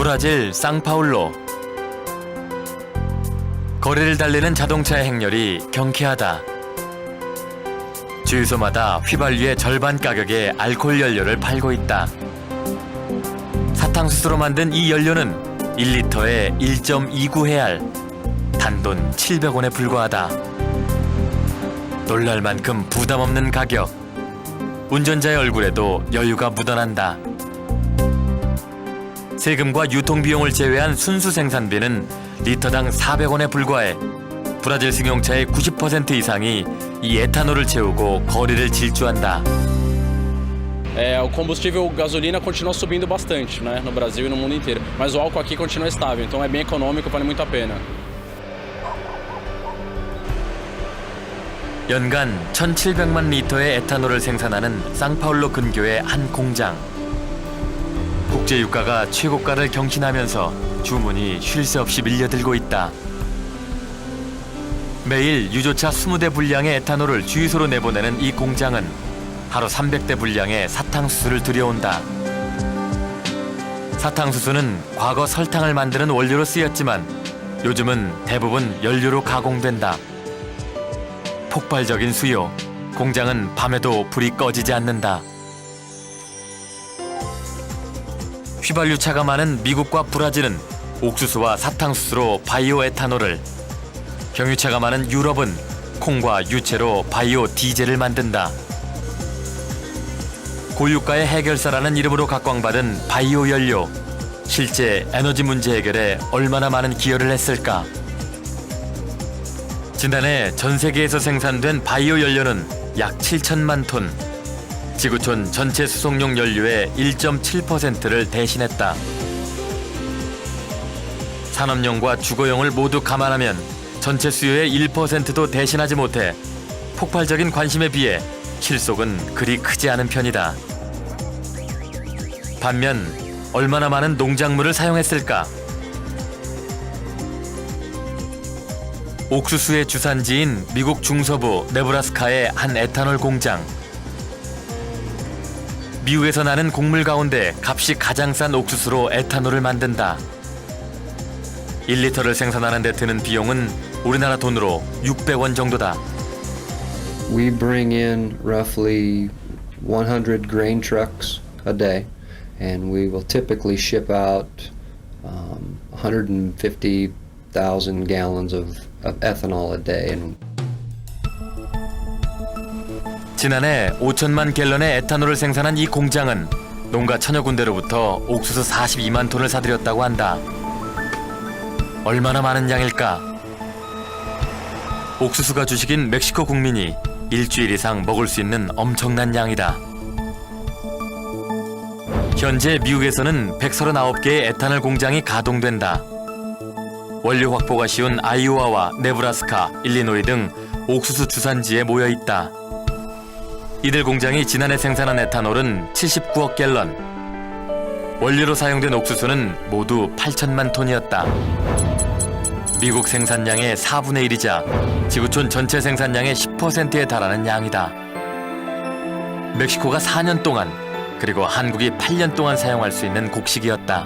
브라질 상파울로. 거리를 달리는 자동차의 행렬이 경쾌하다. 주유소마다 휘발유의 절반 가격에 알코올 연료를 팔고 있다. 사탕수수로 만든 이 연료는 1리터에 1.29헤알, 단돈 700원에 불과하다. 놀랄 만큼 부담 없는 가격. 운전자의 얼굴에도 여유가 묻어난다. 세금과 유통비용을 제외한 순수 생산비는 리터당 400원에 불과해 브라질 승용차의 90% 이상이 이 에탄올을 채우고 거리를 질주한다. O combustível gasolina continua subindo bastante, né, no Brasil e no mundo inteiro, mas o álcool aqui continua estável, então é bem econômico, vale muito a pena. 연간 1,700만 리터의 에탄올을 생산하는 상파울로 근교의 한 공장. 국제 유가가 최고가를 경신하면서 주문이 쉴 새 없이 밀려들고 있다. 매일 유조차 20대 분량의 에탄올을 주유소로 내보내는 이 공장은 하루 300대 분량의 사탕수수를 들여온다. 사탕수수는 과거 설탕을 만드는 원료로 쓰였지만 요즘은 대부분 연료로 가공된다. 폭발적인 수요, 공장은 밤에도 불이 꺼지지 않는다. 휘발유차가 많은 미국과 브라질은 옥수수와 사탕수수로 바이오 에탄올을, 경유차가 많은 유럽은 콩과 유채로 바이오 디젤을 만든다. 고유가의 해결사라는 이름으로 각광받은 바이오 연료, 실제 에너지 문제 해결에 얼마나 많은 기여를 했을까? 지난해 전 세계에서 생산된 바이오 연료는 약 7천만 톤, 지구촌 전체 수송용 연료의 1.7%를 대신했다. 산업용과 주거용을 모두 감안하면 전체 수요의 1%도 대신하지 못해 폭발적인 관심에 비해 실속은 그리 크지 않은 편이다. 반면 얼마나 많은 농작물을 사용했을까? 옥수수의 주산지인 미국 중서부 네브라스카의 한 에탄올 공장. 미국에서 나는 곡물 가운데 값이 가장 싼 옥수수로 에탄올을 만든다. 1리터를 생산하는 데 드는 비용은 우리나라 돈으로 600원 정도다. We bring in roughly 100 grain trucks a day, and we will typically ship out 150,000 gallons of ethanol a day. 지난해 5천만 갤런의 에탄올을 생산한 이 공장은 농가 천여 군데로부터 옥수수 42만 톤을 사들였다고 한다. 얼마나 많은 양일까? 옥수수가 주식인 멕시코 국민이 일주일 이상 먹을 수 있는 엄청난 양이다. 현재 미국에서는 139개의 에탄올 공장이 가동된다. 원료 확보가 쉬운 아이오와와 네브라스카, 일리노이 등 옥수수 주산지에 모여 있다. 이들 공장이 지난해 생산한 에탄올은 79억 갤런. 원료로 사용된 옥수수는 모두 8천만 톤이었다. 미국 생산량의 4분의 1이자 지구촌 전체 생산량의 10%에 달하는 양이다. 멕시코가 4년 동안, 그리고 한국이 8년 동안 사용할 수 있는 곡식이었다.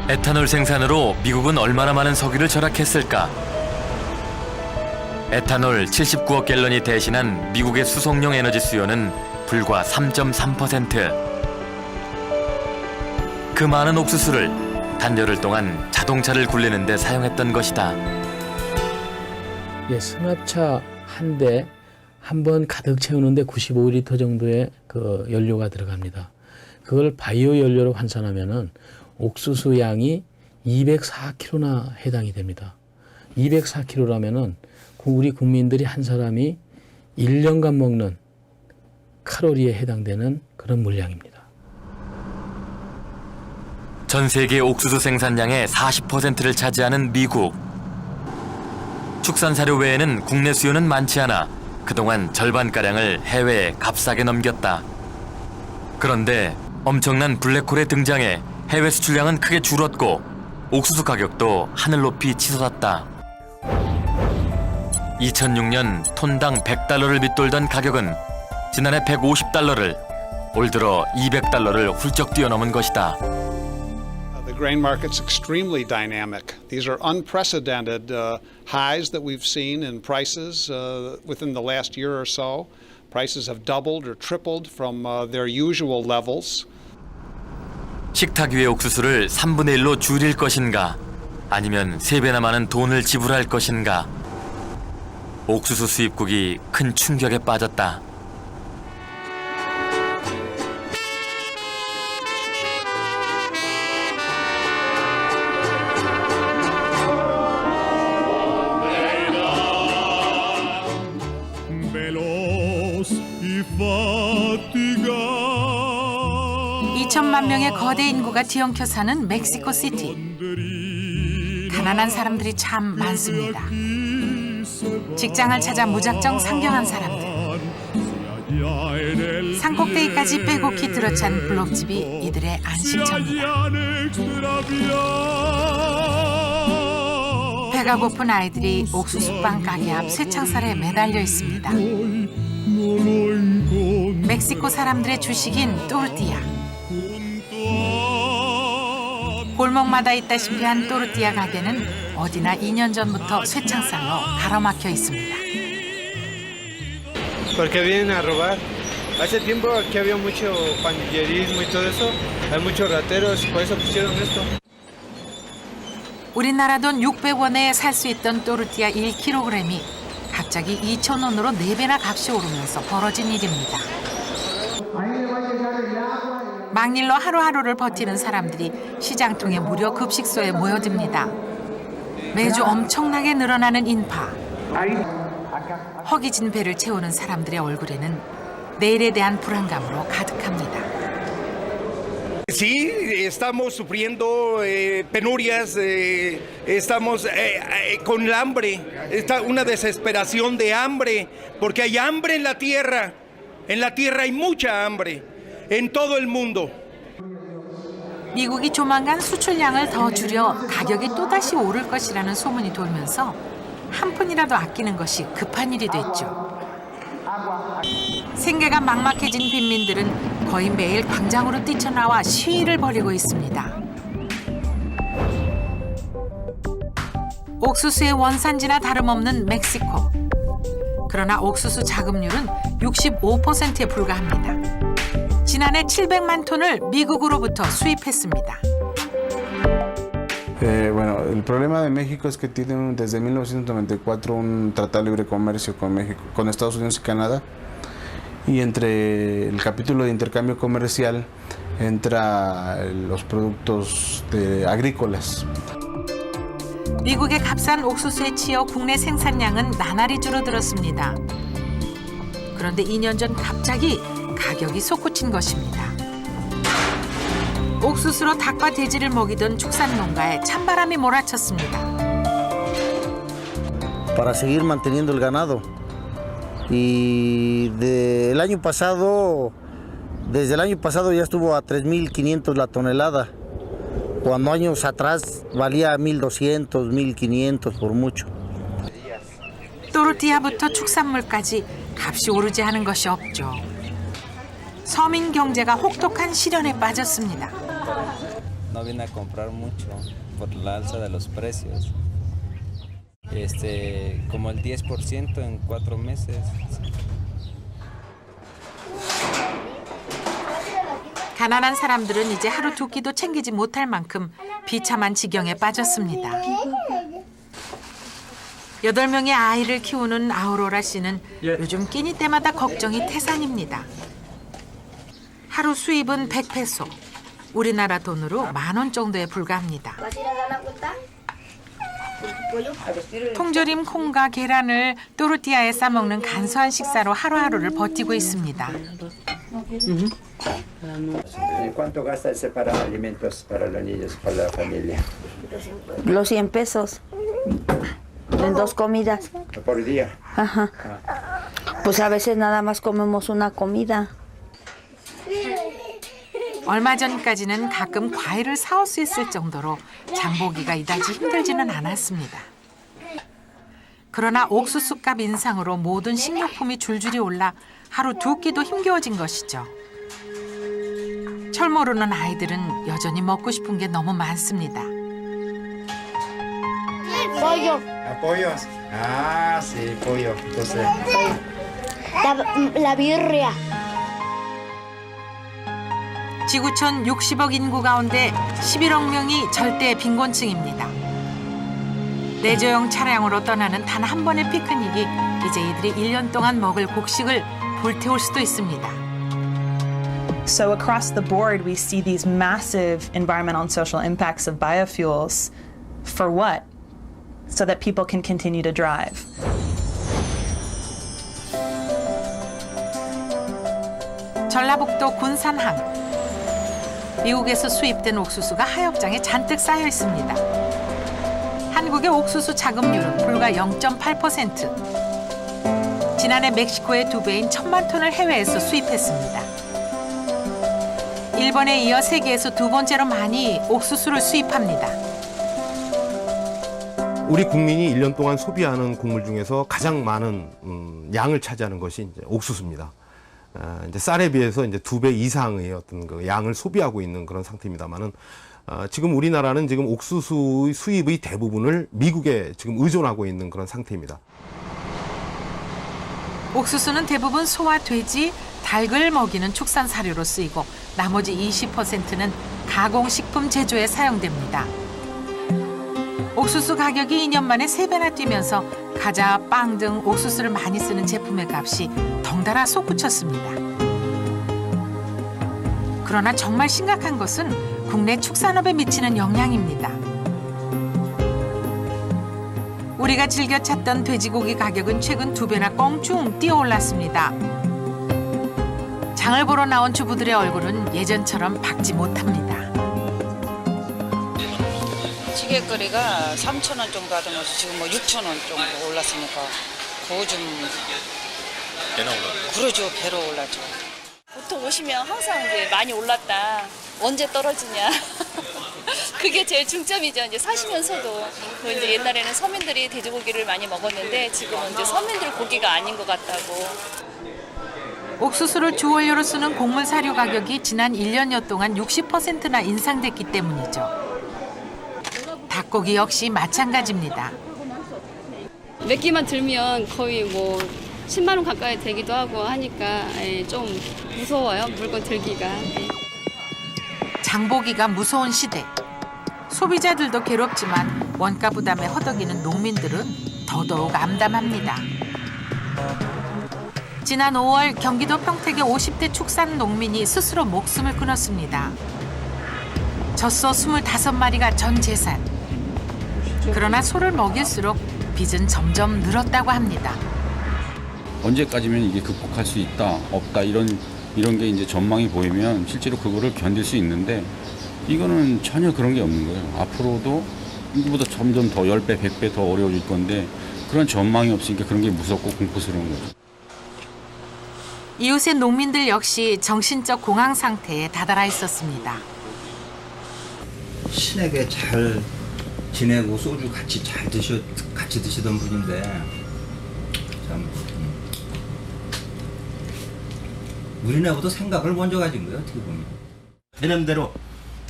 에탄올 생산으로 미국은 얼마나 많은 석유를 절약했을까? 에탄올 79억 갤런이 대신한 미국의 수송용 에너지 수요는 불과 3.3%. 그 많은 옥수수를 단열흘 동안 자동차를 굴리는 데 사용했던 것이다. 예, 승합차 한 대 한 번 가득 채우는데 95리터 정도의 그 연료가 들어갑니다. 그걸 바이오 연료로 환산하면은 옥수수 양이 204kg나 해당이 됩니다. 204kg라면은 우리 국민들이 한 사람이 1년간 먹는 칼로리에 해당되는 그런 물량입니다. 전 세계 옥수수 생산량의 40%를 차지하는 미국. 축산 사료 외에는 국내 수요는 많지 않아 그동안 절반가량을 해외에 값싸게 넘겼다. 그런데 엄청난 블랙홀의 등장에 해외 수출량은 크게 줄었고 옥수수 가격도 하늘 높이 치솟았다. 2006년 톤당 $100를 밑돌던 가격은 지난해 $150를, 올 들어 200달러를 훌쩍 뛰어넘은 것이다. The grain market's extremely dynamic. These are unprecedented highs that we've seen in prices within the last year or so. Prices have doubled or tripled from their usual levels. 식탁 위의 옥수수를 3분의 1로 줄일 것인가 아니면 3배나 많은 돈을 지불할 것인가. 옥수수 수입국이 큰 충격에 빠졌다. veloz y fatigado. 2천만 명의 거대 인구가 뒤엉켜 사는 멕시코 시티. 가난한 사람들이 참 많습니다. 직장을 찾아 무작정 상경한 사람들. 산꼭대기까지 빼곡히 들어찬 블록집이 이들의 안식처입니다. 배가 고픈 아이들이 옥수수빵 가게 앞 쇠창살에 매달려 있습니다. 멕시코 사람들의 주식인 또르띠아. 골목마다 있다시피 한 또르띠아 가게는 어디나 2년 전부터 쇠창살로 가로막혀 있습니다. Porque vienen a robar. Hace tiempo aquí había mucho pandillerismo y todo eso. Hay muchos rateros, por eso pusieron esto. 우리나라 돈 600원에 살 수 있던 또르띠아 1kg이 갑자기 2,000원으로 4배나 값이 오르면서 벌어진 일입니다. 막일로 하루하루를 버티는 사람들이 시장통의 무료 급식소에 모여듭니다. 매주 엄청나게 늘어나는 인파. 허기진 배를 채우는 사람들의 얼굴에는 내일에 대한 불안감으로 가득합니다. Sí, estamos sufriendo penurias, estamos con el hambre, está una desesperación de hambre, porque hay hambre en la tierra hay mucha hambre, en todo el mundo. 미국이 조만간 수출량을 더 줄여 가격이 또다시 오를 것이라는 소문이 돌면서 한 푼이라도 아끼는 것이 급한 일이 됐죠. 생계가 막막해진 빈민들은 거의 매일 광장으로 뛰쳐나와 시위를 벌이고 있습니다. 옥수수의 원산지나 다름없는 멕시코. 그러나 옥수수 자급률은 65%에 불과합니다. 지난해 700만 톤을 미국으로부터 수입했습니다. Bueno, el problema de México es que tiene desde 1994 un tratado de libre comercio con México, con Estados Unidos y Canadá. Y entre el capítulo de intercambio comercial entra los productos agrícolas. 미국의 값싼 옥수수에 치여 국내 생산량은 나날이 줄어들었습니다. 그런데 2년 전 갑자기 가격이 솟구친 것입니다. 옥수수로 닭과 돼지를 먹이던 축산 농가에 찬바람이 몰아쳤습니다. Para seguir manteniendo el ganado. Y desde el año pasado ya estuvo a 3.500 la tonelada, cuando años atrás valía 1.200, 1.500 por mucho. 또르띠아부터 축산물까지 값이 오르지 않은 것이 없죠. 서민 경제가 혹독한 시련에 빠졌습니다. No vine a comprar mucho por la alza de los precios. Como el 10% en 4 meses. 가난한 사람들은 이제 하루 두 끼도 챙기지 못할 만큼 비참한 지경에 빠졌습니다. 8명의 아이를 키우는 아우로라 씨는 요즘 끼니 때마다 걱정이 태산입니다. 하루 수입은 100페소, 우리나라 돈으로 10,000원 정도에 불과합니다. 통조림 콩과 계란을 또르띠아에 싸먹는 간소한 식사로 하루하루를 버티고 있습니다. ¿Cuánto gasta el separar alimentos para los niños, para la familia? Los 100 pesos en 2 comidas. ¿Por día? Ajá. Pues a veces nada más comemos una comida. 얼마 전까지는 가끔 과일을 사올 수 있을 정도로 장보기가 이다지 힘들지는 않았습니다. 그러나 옥수수값 인상으로 모든 식료품이 줄줄이 올라 하루 두 끼도 힘겨워진 것이죠. 철 모르는 아이들은 여전히 먹고 싶은 게 너무 많습니다. Pollos. Ah, sí, pollo. Entonces, La birria. 지구촌 60억 인구 가운데 11억 명이 절대 빈곤층입니다. 내조용 차량으로 떠나는 단 한 번의 피크닉이 이제 이들이 1년 동안 먹을 곡식을 불태울 수도 있습니다. So across the board, we see these massive environmental and social impacts of biofuels. For what? So that people can continue to drive. 전라북도 군산항. 미국에서 수입된 옥수수가 하역장에 잔뜩 쌓여 있습니다. 한국의 옥수수 자급률은 불과 0.8%. 지난해 멕시코의 2배인 1,000만 톤을 해외에서 수입했습니다. 일본에 이어 세계에서 두 번째로 많이 옥수수를 수입합니다. 우리 국민이 1년 동안 소비하는 곡물 중에서 가장 많은 양을 차지하는 것이 이제 옥수수입니다. 이제 쌀에 비해서 이제 2배 이상의 어떤 그 양을 소비하고 있는 그런 상태입니다만은 지금 우리나라는 지금 옥수수 수입의 대부분을 미국에 지금 의존하고 있는 그런 상태입니다. 옥수수는 대부분 소와 돼지, 닭을 먹이는 축산 사료로 쓰이고 나머지 20%는 가공식품 제조에 사용됩니다. 옥수수 가격이 2년 만에 3배나 뛰면서 과자, 빵 등 옥수수를 많이 쓰는 제품의 값이 덩달아 솟구쳤습니다. 그러나 정말 심각한 것은 국내 축산업에 미치는 영향입니다. 우리가 즐겨 찾던 돼지고기 가격은 최근 2배나 껑충 뛰어올랐습니다. 장을 보러 나온 주부들의 얼굴은 예전처럼 밝지 못합니다. 찌개거리가 3,000원 정도 하던 것이 지금 뭐 6,000원 정도 올랐으니까 그거 좀 배나 올랐네. 그러죠. 배로 올랐죠. 보통 오시면 항상 이제 많이 올랐다. 언제 떨어지냐. 그게 제일 중점이죠. 이제 사시면서도. 이제 옛날에는 서민들이 돼지고기를 많이 먹었는데 지금은 이제 서민들 고기가 아닌 것 같다고. 옥수수를 주원료로 쓰는 곡물 사료 가격이 지난 1년여 동안 60%나 인상됐기 때문이죠. 닭고기 역시 마찬가지입니다. 몇 끼만 들면 거의 뭐 10만 원 가까이 되기도 하고 하니까 좀 무서워요. 물건 들기가. 장보기가 무서운 시대. 소비자들도 괴롭지만 원가 부담에 허덕이는 농민들은 더더욱 암담합니다. 지난 5월 경기도 평택의 50대 축산 농민이 스스로 목숨을 끊었습니다. 젖소 25마리가 전 재산. 그러나 소를 먹일수록 빚은 점점 늘었다고 합니다. 언제까지면 이게 극복할 수 있다, 없다 이런 게 이제 전망이 보이면 실제로 그거를 견딜 수 있는데 이거는 전혀 그런 게 없는 거예요. 앞으로도 이거보다 점점 더 10배, 100배 더 어려워질 건데 그런 전망이 없으니까 그런 게 무섭고 공포스러운 거죠. 이웃의 농민들 역시 정신적 공황 상태에 다다라 있었습니다. 신에게 잘 지내고 소주 같이 드시던 분인데 참 우리나라보다 생각을 먼저 가진 거예요. 어떻게 보면. 해남대로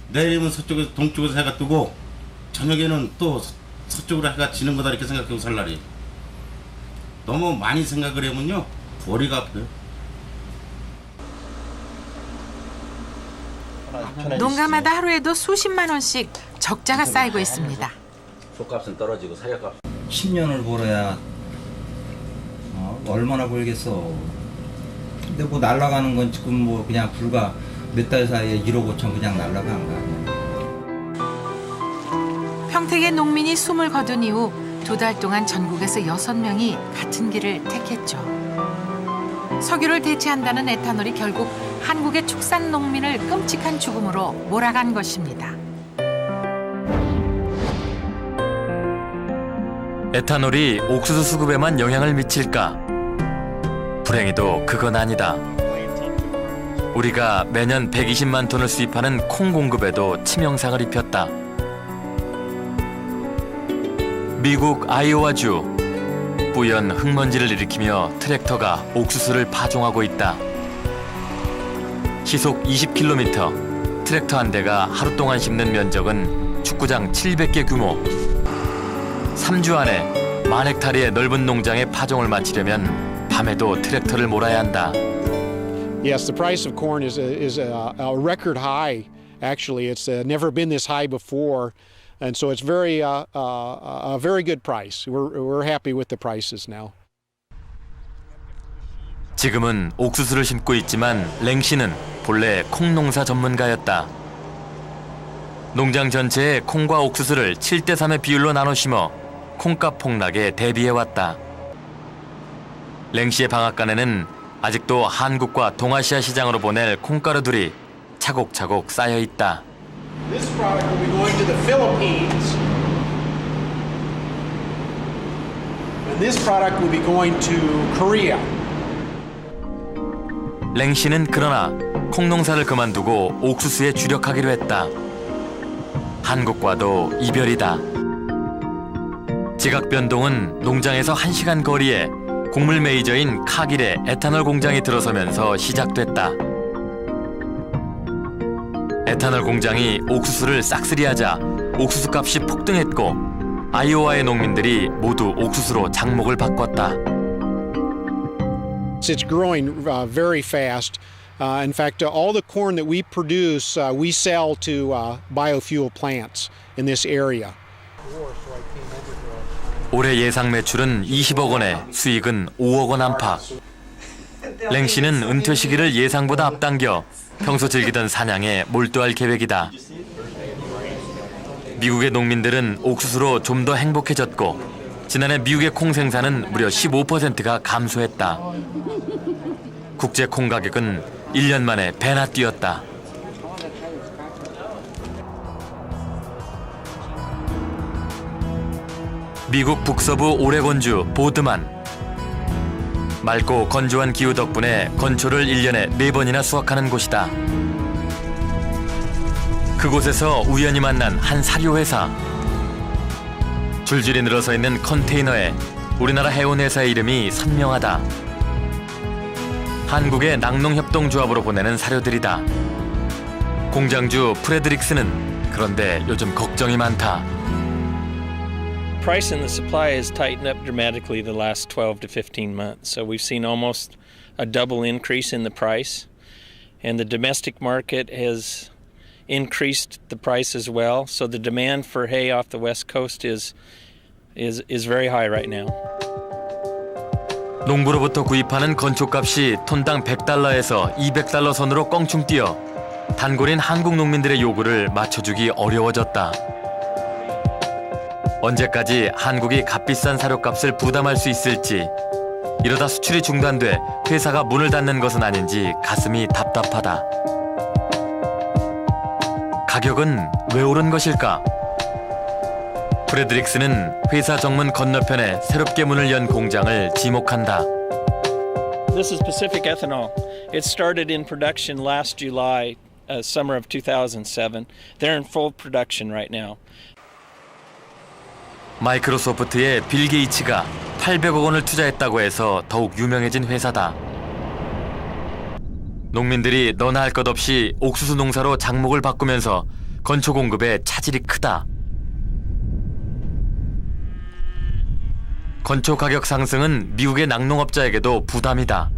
내일이면 서쪽에서 동쪽에서 해가 뜨고 저녁에는 또 서쪽으로 해가 지는 거다 이렇게 생각하고 살 날이. 너무 많이 생각을 하면요 머리가 아파요. 농가마다 하루에도 수십만 원씩 적자가 쌓이고 있습니다. 소값은 떨어지고 사료값. 10년을 벌어야 얼마나 벌겠어. 근데 뭐 날아가는 건 지금 뭐 그냥 불과 몇 달 사이에 1억 5천 그냥 날아간 거 아니야. 평택의 농민이 숨을 거둔 이후 2달 동안 전국에서 6명이 같은 길을 택했죠. 석유를 대체한다는 에탄올이 결국 한국의 축산 농민을 끔찍한 죽음으로 몰아간 것입니다. 에탄올이 옥수수 수급에만 영향을 미칠까? 불행히도 그건 아니다. 우리가 매년 120만 톤을 수입하는 콩 공급에도 치명상을 입혔다. 미국 아이오와주. 뿌연 흙먼지를 일으키며 트랙터가 옥수수를 파종하고 있다. 시속 20km, 트랙터 한 대가 하루 동안 심는 면적은 축구장 700개 규모. 3주 안에 10,000헥타르의 넓은 농장에 파종을 마치려면 밤에도 트랙터를 몰아야 한다. Yes, the price of corn is a record high. Actually, it's never been this high before, and so it's a very good price. We're happy with the prices now. 지금은 옥수수를 심고 있지만 랭 씨는 본래 콩 농사 전문가였다. 농장 전체에 콩과 옥수수를 7대3의 비율로 나눠 심어 콩값 폭락에 대비해왔다. 랭 씨의 방앗간에는 아직도 한국과 동아시아 시장으로 보낼 콩가루들이 차곡차곡 쌓여 있다. This product will be going to the Philippines. And this product will be going to Korea. 랭 씨는 그러나 콩농사를 그만두고 옥수수에 주력하기로 했다. 한국과도 이별이다. 지각 변동은 농장에서 1시간 거리에 곡물 메이저인 카길의 에탄올 공장이 들어서면서 시작됐다. 에탄올 공장이 옥수수를 싹쓸이하자 옥수수 값이 폭등했고 아이오와의 농민들이 모두 옥수수로 장목을 바꿨다. It's growing very fast. In fact, all the corn that we produce, we sell to biofuel plants in this area. 올해 예상 매출은 20억 원에 수익은 5억 원 안팎. 랭 씨는 은퇴 시기를 예상보다 앞당겨 평소 즐기던 사냥에 몰두할 계획이다. 미국의 농민들은 옥수수로 좀 더 행복해졌고 지난해 미국의 콩 생산은 무려 15%가 감소했다. 국제 콩 가격은 1년 만에 배나 뛰었다. 미국 북서부 오레곤주 보드만. 맑고 건조한 기후 덕분에 건초를 1년에 4번이나 수확하는 곳이다. 그곳에서 우연히 만난 한 사료회사. 줄줄이 늘어서 있는 컨테이너에 우리나라 해운회사의 이름이 선명하다. 한국의 낙농협동조합으로 보내는 사료들이다. 공장주 프레드릭스는 그런데 요즘 걱정이 많다. Price and the supply has tightened up dramatically the last 12 to 15 months. So we've seen almost a double increase in the price. And the domestic market has increased the price as well. So the demand for hay off the West Coast is very high right now. 농부로부터 구입하는 건초값이 톤당 $100에서 $200 선으로 껑충 뛰어 단골인 한국 농민들의 요구를 맞춰주기 어려워졌다. 언제까지 한국이 값비싼 사료값을 부담할 수 있을지, 이러다 수출이 중단돼 회사가 문을 닫는 것은 아닌지 가슴이 답답하다. 가격은 왜 오른 것일까? 프레드릭스는 회사 정문 건너편에 새롭게 문을 연 공장을 지목한다. This is Pacific Ethanol. It started in production last July, summer of 2007. They're in full production right now. 마이크로소프트의 빌 게이츠가 800억 원을 투자했다고 해서 더욱 유명해진 회사다. 농민들이 너나 할 것 없이 옥수수 농사로 장목을 바꾸면서 건초 공급에 차질이 크다. 건초 가격 상승은 미국의 낙농업자에게도 부담이다.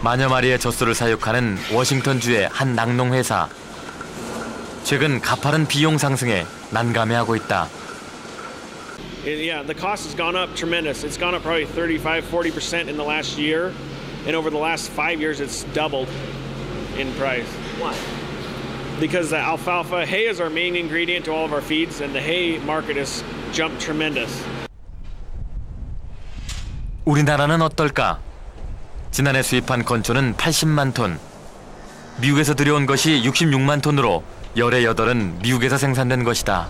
만여 마리의 젖소를 사육하는 워싱턴주의 한 낙농회사. 최근 가파른 비용 상승에 난감해하고 있다. Yeah, the cost has gone up tremendous. It's gone up probably 35-40% in the last year, and over the last 5 years it's doubled in price. Why? Because the alfalfa, hay is our main ingredient to all of our feeds, and the hay market has jumped tremendous. 우리나라는 어떨까? 지난해 수입한 건초는 80만 톤. 미국에서 들여온 것이 66만 톤으로 열의 8은 미국에서 생산된 것이다.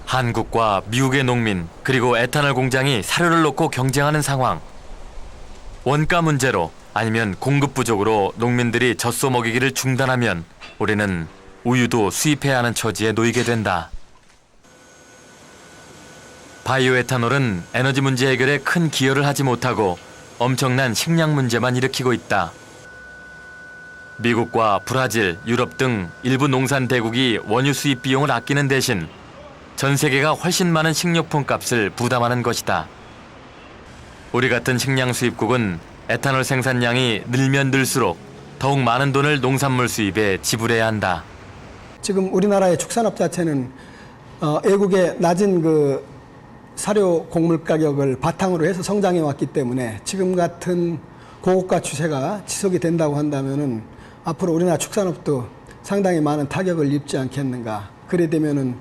한국과 미국의 농민 그리고 에탄올 공장이 사료를 놓고 경쟁하는 상황. 원가 문제로 아니면 공급 부족으로 농민들이 젖소 먹이기를 중단하면 우리는 우유도 수입해야 하는 처지에 놓이게 된다. 바이오 에탄올은 에너지 문제 해결에 큰 기여를 하지 못하고 엄청난 식량 문제만 일으키고 있다. 미국과 브라질, 유럽 등 일부 농산 대국이 원유 수입 비용을 아끼는 대신 전 세계가 훨씬 많은 식료품 값을 부담하는 것이다. 우리 같은 식량 수입국은 에탄올 생산량이 늘면 늘수록 더욱 많은 돈을 농산물 수입에 지불해야 한다. 지금 우리나라의 축산업 자체는 외국의 낮은 그 사료 곡물 가격을 바탕으로 해서 성장해 왔기 때문에 지금 같은 고고가 추세가 지속이 된다고 한다면은 앞으로 우리나라 축산업도 상당히 많은 타격을 입지 않겠는가. 그래 되면은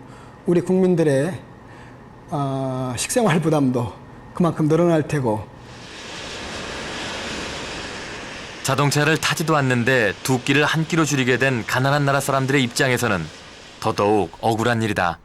우리 국민들의 식생활 부담도 그만큼 늘어날 테고. 자동차를 타지도 않는데 두 끼를 한 끼로 줄이게 된 가난한 나라 사람들의 입장에서는 더더욱 억울한 일이다.